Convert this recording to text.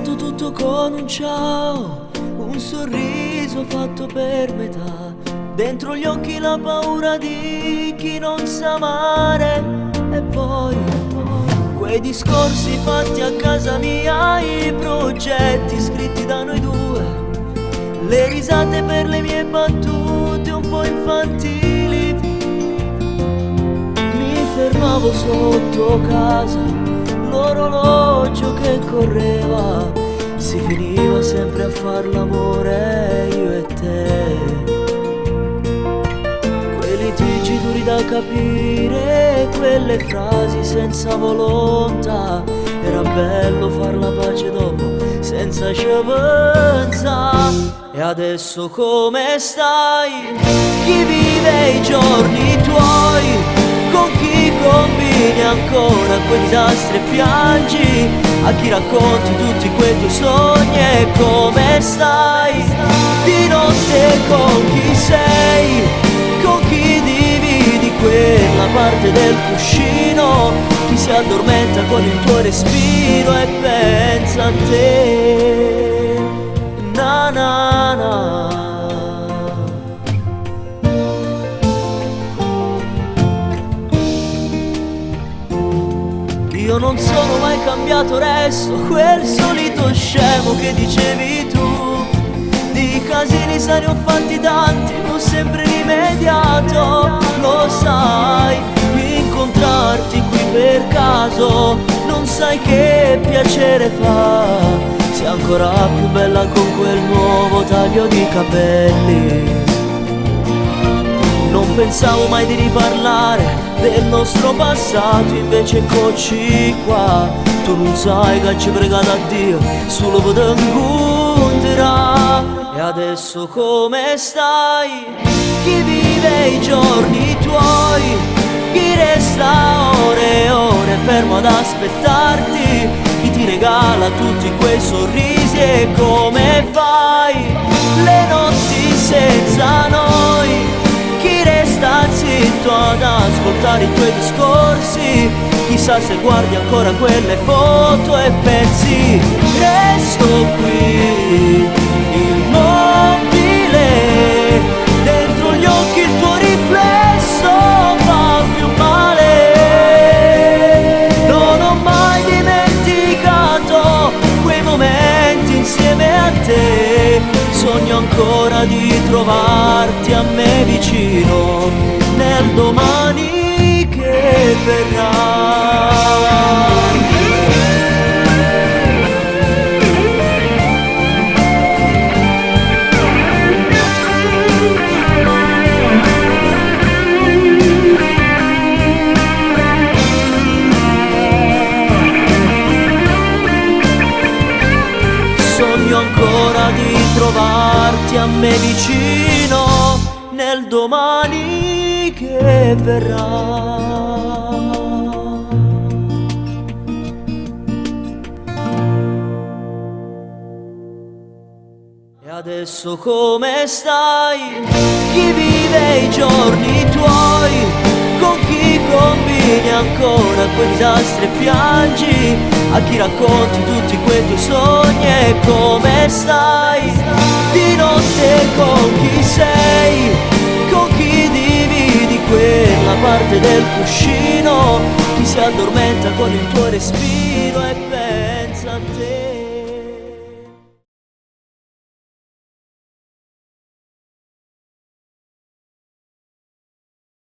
iniziato tutto con un ciao, un sorriso fatto per metà. Dentro gli occhi la paura di chi non sa amare. E poi quei discorsi fatti a casa mia, i progetti scritti da noi due, le risate per le mie battute un po' infantili. Mi fermavo sotto casa, l'orologio che correva, si finiva sempre a far l'amore io e te. Quei litigi duri da capire, quelle frasi senza volontà, era bello far la pace dopo senza sciavanza. E adesso come stai? Chi vive i giorni tuoi? Con chi combini ancora quei disastri e piangi? A chi racconti tutti quei tuoi sogni? E come stai? Di notte con chi sei? Con chi dividi quella parte del cuscino? Chi si addormenta con il tuo respiro e pensa a te? Na na na. Io non sono mai cambiato, resto quel solito scemo che dicevi tu. Di casini se ne ho fatti tanti, non sempre rimediato. Lo sai, incontrarti qui per caso, non sai che piacere fa. Sei ancora più bella con quel nuovo taglio di capelli. Non pensavo mai di riparlare del nostro passato, invece eccoci qua. Tu non sai che ci pregato a Dio, solo per incontrare. E adesso come stai? Chi vive i giorni tuoi? Chi resta ore e ore fermo ad aspettarti? Chi ti regala tutti quei sorrisi e come fai? Le notti senza noi. Chi resta zitto ad ascoltare i tuoi discorsi? Chissà se guardi ancora quelle foto e pensi: resto qui, immobile, dentro gli occhi il tuo riflesso fa più male. Non ho mai dimenticato quei momenti insieme a te. Sogno ancora di trovarti a me vicino nel domani che verrà. Sogno ancora di trovarti a me vicino nel domani che verrà. E adesso come stai? Chi vive i giorni tuoi? Con chi combini ancora quei disastri e piangi? A chi racconti tutti quei tuoi sogni e come stai? Di notte con chi sei? Con chi dividi quella parte del cuscino? Chi si addormenta con il tuo respiro e